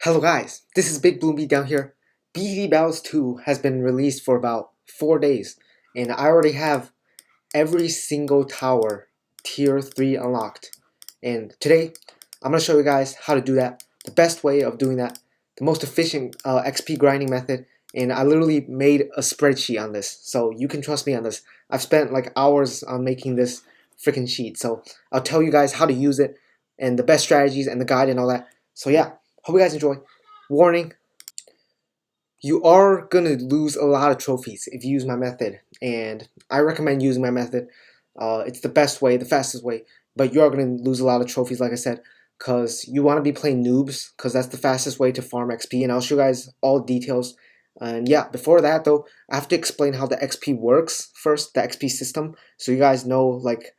Hello guys, this is Big Bloon Beatdown here. BTD Battles 2 has been released for about 4 days, and I already have every single tower tier 3 unlocked. And today, I'm going to show you guys how to do that, the best way of doing that, the most efficient XP grinding method, and I literally made a spreadsheet on this, so you can trust me on this. I've spent like hours on making this freaking sheet, so I'll tell you guys how to use it, and the best strategies, and the guide, and all that. So yeah, hope you guys enjoy. Warning, you are gonna lose a lot of trophies if you use my method, and I recommend using my method. It's the best way, the fastest way, but you are gonna lose a lot of trophies, like I said, because you want to be playing noobs, because that's the fastest way to farm XP, and I'll show you guys all details. And yeah, before that though, I have to explain how the XP works first, the XP system, so you guys know like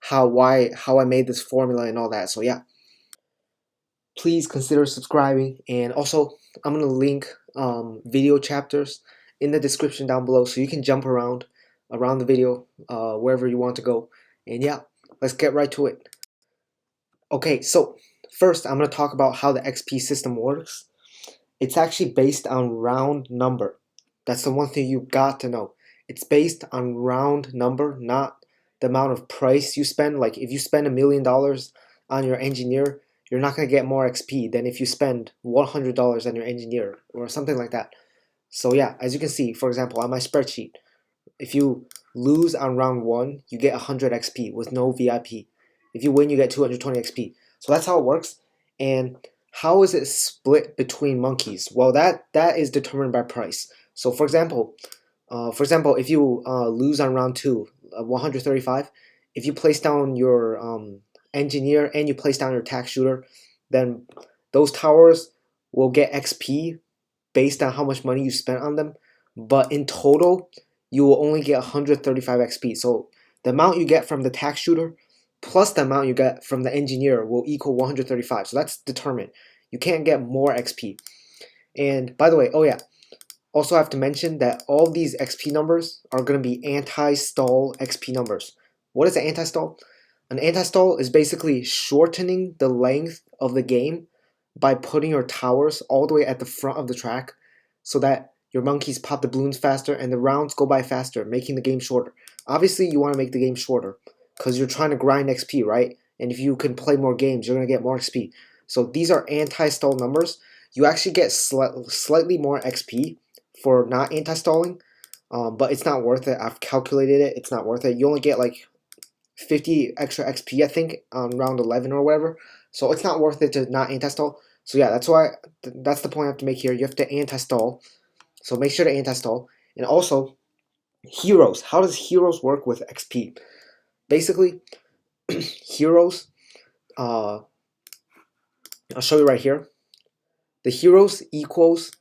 how I made this formula and all that. So yeah, please consider subscribing, and also I'm gonna link video chapters in the description down below so you can jump around the video wherever you want to go. And yeah, let's get right to it. Okay, so first I'm gonna talk about how the XP system works. It's actually based on round number. That's the one thing you got to know. It's based on round number, not the amount of price you spend. Like if you spend $1,000,000 on your engineer, you're not gonna get more XP than if you spend $100 on your engineer or something like that. So yeah, as you can see, for example, on my spreadsheet, if you lose on round 1, you get 100 XP with no VIP. If you win, you get 220 XP. So that's how it works. And how is it split between monkeys? Well, that is determined by price. So for example, if you lose on round 2, 135, if you place down your engineer and you place down your tax shooter, then those towers will get XP based on how much money you spent on them. But in total, you will only get 135 XP. So the amount you get from the tax shooter plus the amount you get from the engineer will equal 135. So that's determined. You can't get more XP. And by the way, oh yeah, also I have to mention that all these XP numbers are going to be anti-stall XP numbers. What is an anti-stall? An anti-stall is basically shortening the length of the game by putting your towers all the way at the front of the track so that your monkeys pop the balloons faster and the rounds go by faster, making the game shorter. Obviously, you want to make the game shorter because you're trying to grind XP, right? And if you can play more games, you're going to get more XP. So these are anti-stall numbers. You actually get slightly more XP for not anti-stalling, but it's not worth it. I've calculated it. It's not worth it. You only get like 50 extra XP, I think, on round 11 or whatever. So it's not worth it to not anti-stall. So yeah, that's the point I have to make here. You have to anti-stall. So make sure to anti-stall. And also, heroes. How does heroes work with XP? Basically, heroes, I'll show you right here. The heroes equals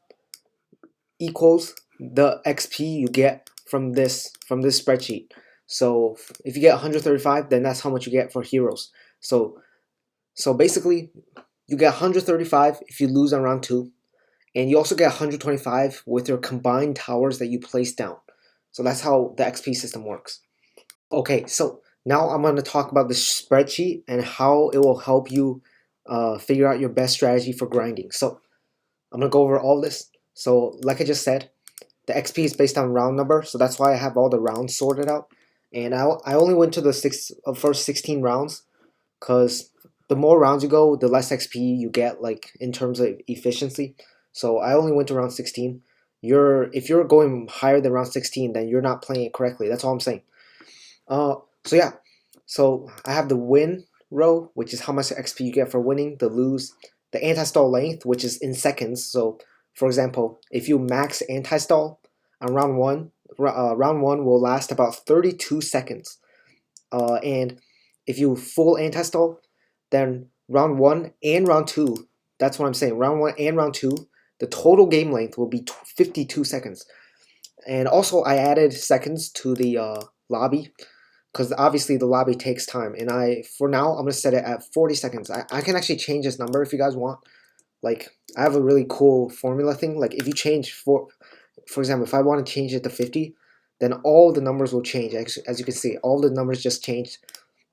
the XP you get from this spreadsheet. So if you get 135, then that's how much you get for heroes. So basically, you get 135 if you lose on round 2, and you also get 125 with your combined towers that you place down. So that's how the XP system works. Okay, so now I'm going to talk about the spreadsheet and how it will help you figure out your best strategy for grinding. So I'm going to go over all this. So like I just said, the XP is based on round number, so that's why I have all the rounds sorted out. And I only went to the first 16 rounds, because the more rounds you go, the less XP you get, like in terms of efficiency. So I only went to round 16. If you're going higher than round 16, then you're not playing it correctly. That's all I'm saying. So yeah, so I have the win row, which is how much XP you get for winning. The lose, the anti-stall length, which is in seconds. So for example, if you max anti-stall on round 1, round 1 will last about 32 seconds. And if you full anti-stall, then round 1 and round 2, that's what I'm saying, round 1 and round 2, the total game length will be 52 seconds. And also I added seconds to the lobby, because obviously the lobby takes time, and for now I'm going to set it at 40 seconds. I can actually change this number if you guys want. Like, I have a really cool formula thing. Like, if you change, for example, if I want to change it to 50, then all the numbers will change. As you can see, all the numbers just changed,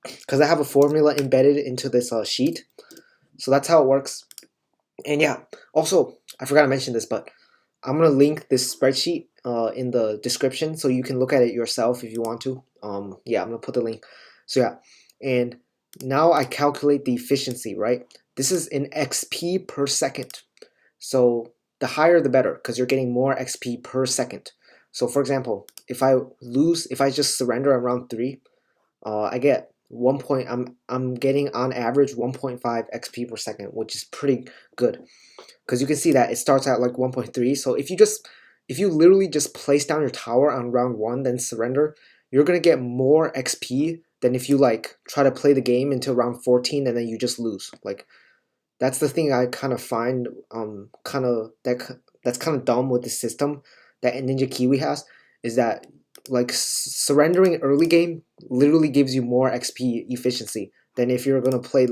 because I have a formula embedded into this sheet. So that's how it works. And yeah, also I forgot to mention this, but I'm gonna link this spreadsheet in the description so you can look at it yourself if you want to. Yeah, I'm gonna put the link. So yeah, and now I calculate the efficiency, right? This is in XP per second. So the higher the better, because you're getting more XP per second. So for example, if I just surrender on round 3, I get 1 point. I'm getting on average 1.5 XP per second, which is pretty good. Because you can see that it starts at like 1.3. So if you literally just place down your tower on round 1, then surrender, you're gonna get more XP than if you like try to play the game until round 14 and then you just lose. Like that's the thing I kind of find that's kind of dumb with the system that Ninja Kiwi has, is that like surrendering early game literally gives you more XP efficiency than if you're gonna play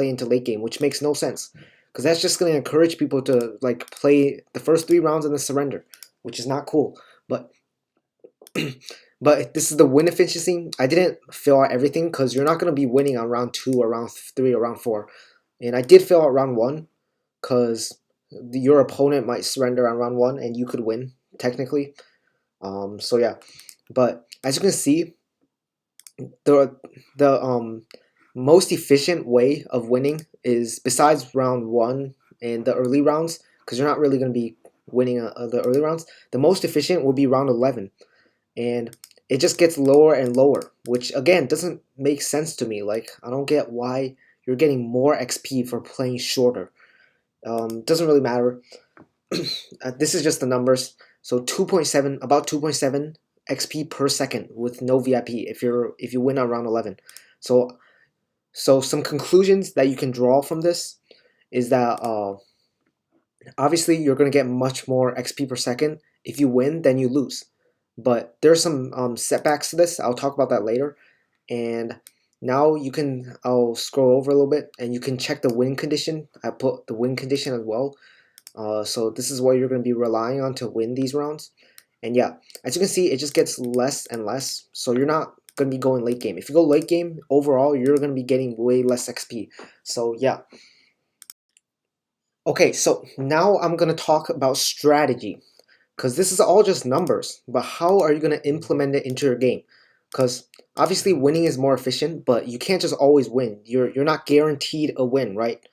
into late game, which makes no sense because that's just gonna encourage people to like play the first 3 rounds and then surrender, which is not cool. But but this is the win efficiency. I didn't fill out everything because you're not gonna be winning on round 2 or round 3 or round 4. And I did fill out round 1 because your opponent might surrender on round 1 and you could win technically. So yeah, but as you can see, the most efficient way of winning is, besides round 1 and the early rounds, because you're not really going to be winning the early rounds, the most efficient will be round 11, and it just gets lower and lower, which again doesn't make sense to me. Like, I don't get why you're getting more XP for playing shorter. Doesn't really matter. This is just the numbers. So 2.7, about 2.7 XP per second with no VIP if you win on round 11. So some conclusions that you can draw from this is that obviously you're going to get much more XP per second if you win than you lose. But there's some setbacks to this. I'll talk about that later. And now I'll scroll over a little bit and you can check the win condition. I put the win condition as well. So this is what you're going to be relying on to win these rounds. And yeah, as you can see, it just gets less and less. So you're not going to be going late game. If you go late game, overall, you're going to be getting way less XP. So yeah. Okay, so now I'm going to talk about strategy. Because this is all just numbers. But how are you going to implement it into your game? Because obviously winning is more efficient, but you can't just always win. You're not guaranteed a win, right?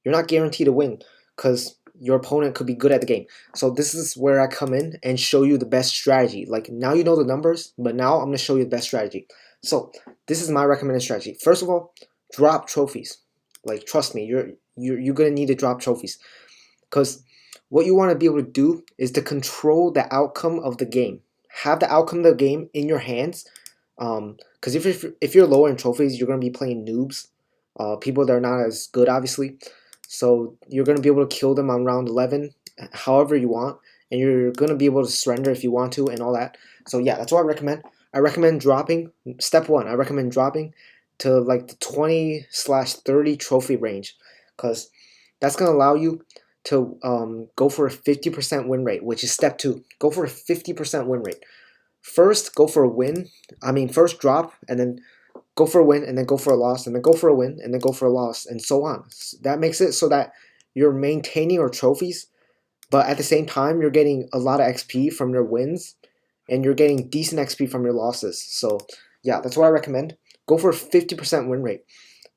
You're not guaranteed a win because your opponent could be good at the game. So this is where I come in and show you the best strategy. Like, now you know the numbers, but now I'm going to show you the best strategy. So this is my recommended strategy. First of all, drop trophies. Like, trust me, you're going to need to drop trophies, because what you want to be able to do is to control the outcome of the game. Have the outcome of the game in your hands. Because if you're lower in trophies, you're going to be playing noobs, people that are not as good, obviously. So you're going to be able to kill them on round 11 however you want, and you're going to be able to surrender if you want to and all that. So yeah, that's what I recommend. I recommend dropping, step 1, I recommend dropping to like the 20/30 trophy range, because that's going to allow you to go for a 50% win rate, which is step 2. Go for a 50% win rate. First, go for a win. First drop, and then go for a win, and then go for a loss, and then go for a win, and then go for a loss, and so on. That makes it so that you're maintaining your trophies, but at the same time, you're getting a lot of XP from your wins, and you're getting decent XP from your losses. So yeah, that's what I recommend. Go for a 50% win rate.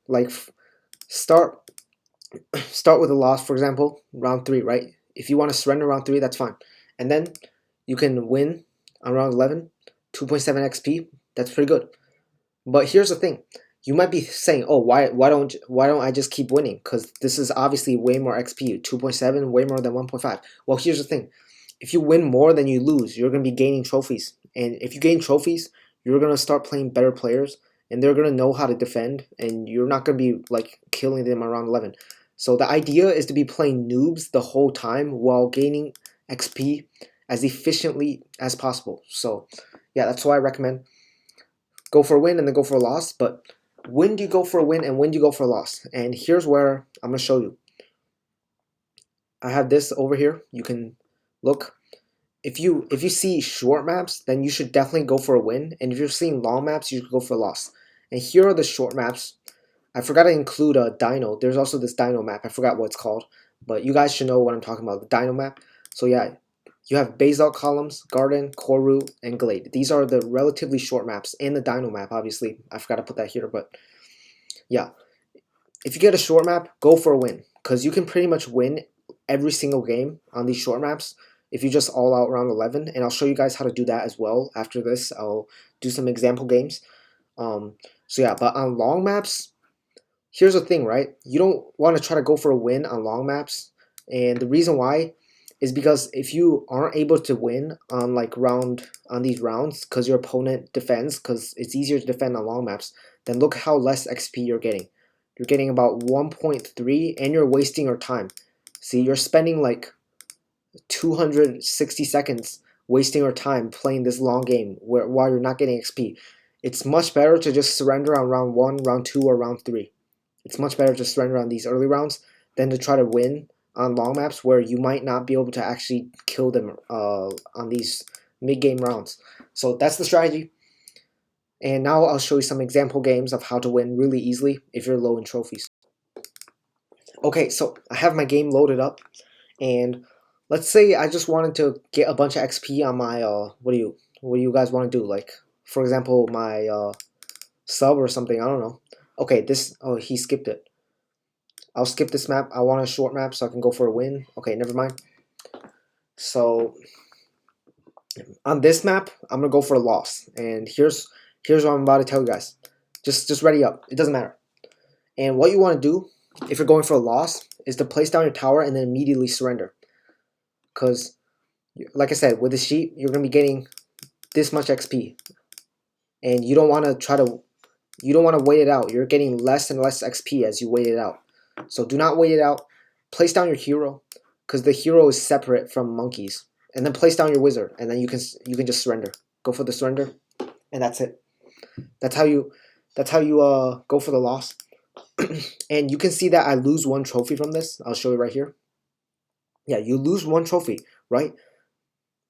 Like, start with a loss, for example, round 3, right? If you want to surrender round 3, that's fine. And then you can win on round 11, 2.7 XP. That's pretty good. But here's the thing. You might be saying, "Oh, why don't I just keep winning? Because this is obviously way more XP, 2.7, way more than 1.5." Well, here's the thing. If you win more than you lose, you're going to be gaining trophies. And if you gain trophies, you're going to start playing better players, and they're going to know how to defend, and you're not going to be like killing them around 11. So the idea is to be playing noobs the whole time while gaining XP as efficiently as possible. So yeah, that's why I recommend go for a win and then go for a loss. But when do you go for a win and when do you go for a loss? And here's where I'm going to show you. I have this over here. You can look. If you see short maps, then you should definitely go for a win. And if you're seeing long maps, you should go for a loss. And here are the short maps. I forgot to include a dino. There's also this dino map. I forgot what it's called. but you guys should know what I'm talking about, the dino map. So yeah, you have basalt columns, garden, core root, and glade. These are the relatively short maps, and the dino map, obviously. I forgot to put that here, but yeah. If you get a short map, go for a win, because you can pretty much win every single game on these short maps if you just all out round 11, and I'll show you guys how to do that as well. After this, I'll do some example games. So yeah, but on long maps, here's the thing, right? You don't want to try to go for a win on long maps, and the reason why is because if you aren't able to win on these rounds because your opponent defends, because it's easier to defend on long maps, then look how less XP you're getting. You're getting about 1.3, and you're wasting your time. See, you're spending like 260 seconds wasting your time playing this long game while you're not getting XP. It's much better to just surrender on round 1, round 2, or round 3. It's much better to surrender on these early rounds than to try to win on long maps where you might not be able to actually kill them on these mid-game rounds. So that's the strategy. And now I'll show you some example games of how to win really easily if you're low in trophies. Okay, so I have my game loaded up, and let's say I just wanted to get a bunch of XP on my what do you guys want to do? Like, for example, my sub or something. I don't know. Okay, he skipped it. I'll skip this map. I want a short map so I can go for a win. Okay, never mind. So on this map, I'm gonna go for a loss, and here's what I'm about to tell you guys. Just ready up. It doesn't matter. And what you want to do if you're going for a loss is to place down your tower and then immediately surrender. Because, like I said, with the sheep, you're gonna be getting this much XP, and you don't want to wait it out. You're getting less and less XP as you wait it out. So do not wait it out. Place down your hero, because the hero is separate from monkeys. And then place down your wizard, and then you can just surrender. Go for the surrender, and that's it. That's how you go for the loss. And you can see that I lose 1 trophy from this. I'll show you right here. Yeah, you lose 1 trophy, right?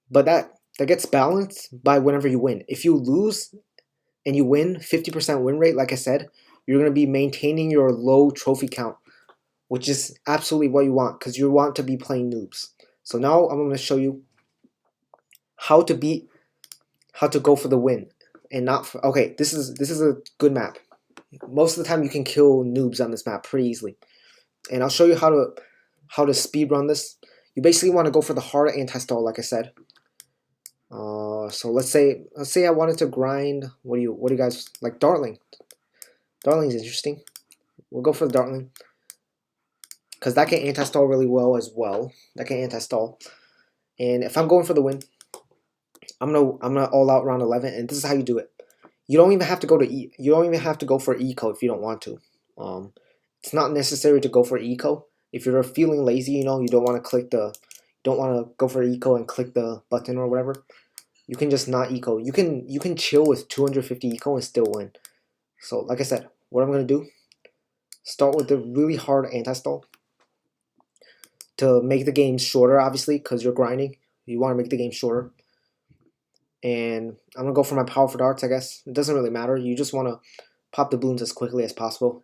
But that gets balanced by whenever you win. If you lose and you win 50% win rate, like I said, you're going to be maintaining your low trophy count, which is absolutely what you want, because you want to be playing noobs. So now I'm going to show you how to go for the win, and not for, okay, this is a good map. Most of the time you can kill noobs on this map pretty easily, and I'll show you how to speed run this. You basically want to go for the hard anti-stall, like I said. So let's say I wanted to grind. What do you guys like? Dartling. Dartling's interesting. We'll go for the Dartling, because that can anti-stall really well as well. That can anti-stall. And if I'm going for the win, I'm gonna all out round 11, and this is how you do it. You don't even have to go to you don't even have to go for eco if you don't want to. It's not necessary to go for eco. If you're feeling lazy, you don't want to go for eco and click the button or whatever, you can just not eco. You can chill with 250 eco and still win. So like I said, what I'm gonna do, start with the really hard anti-stall to make the game shorter, obviously, because you're grinding. You want to make the game shorter. And I'm gonna go for my powerful darts, I guess. It doesn't really matter. You just want to pop the balloons as quickly as possible.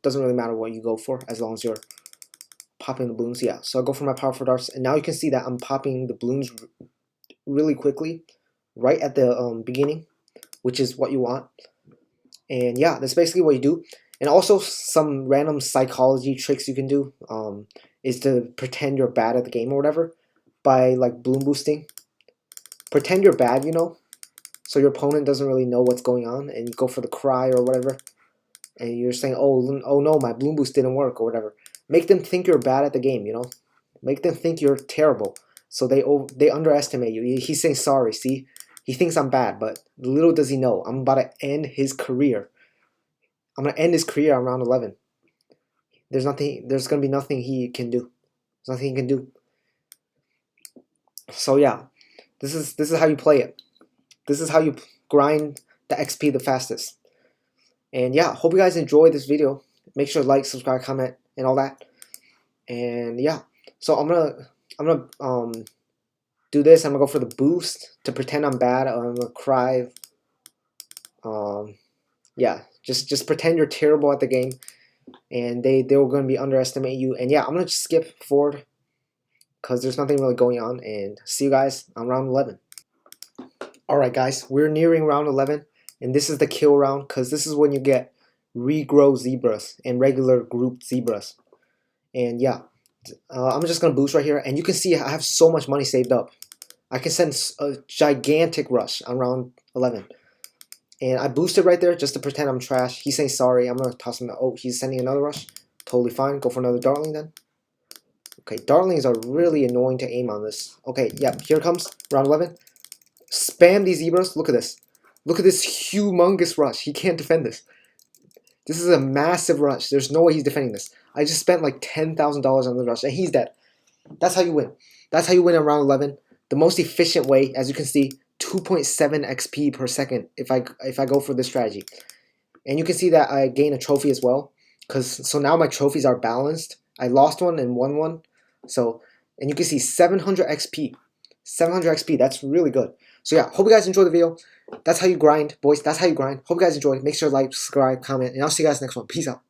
Doesn't really matter what you go for, as long as you're popping the balloons. Yeah, so I'll go for my powerful darts, and now you can see that I'm popping the balloons really quickly right at the beginning, which is what you want. And yeah, that's basically what you do. And also some random psychology tricks you can do is to pretend you're bad at the game or whatever by like bloom boosting. Pretend you're bad, so your opponent doesn't really know what's going on, and you go for the cry or whatever, and you're saying, oh no, my bloom boost didn't work or whatever. Make them think you're bad at the game, Make them think you're terrible, so they underestimate you. He's saying sorry, see? He thinks I'm bad, but little does he know, I'm about to end his career. I'm going to end his career on round 11. There's going to be nothing he can do. There's nothing he can do. So yeah, this is how you play it. This is how you grind the XP the fastest. And yeah, hope you guys enjoyed this video. Make sure to like, subscribe, comment, and all that. And yeah, so I'm gonna do this. I'm gonna go for the boost to pretend I'm bad. I'm gonna cry. Yeah, just pretend you're terrible at the game. and they were going to be underestimating you. And yeah, I'm going to skip forward because there's nothing really going on, and see you guys on round 11. Alright guys, we're nearing round 11, and this is the kill round because this is when you get regrow zebras and regular grouped zebras. And yeah, I'm just going to boost right here, and you can see I have so much money saved up. I can send a gigantic rush on round 11. And I boosted right there just to pretend I'm trash. He's saying sorry. I'm going to toss him. Oh, he's sending another rush. Totally fine. Go for another darling then. Okay, darlings are really annoying to aim on this. Okay, yep, here it comes. Round 11. Spam these zebras. Look at this. Look at this humongous rush. He can't defend this. This is a massive rush. There's no way he's defending this. I just spent like $10,000 on the rush, and he's dead. That's how you win. That's how you win on round 11. The most efficient way, as you can see, 2.7 XP per second if I go for this strategy. And you can see that I gain a trophy as well, so now my trophies are balanced. I lost one and won one. So, and you can see 700 XP. 700 XP, that's really good. So yeah, hope you guys enjoyed the video. That's how you grind, boys. That's how you grind. Hope you guys enjoyed. Make sure to like, subscribe, comment, and I'll see you guys next one. Peace out.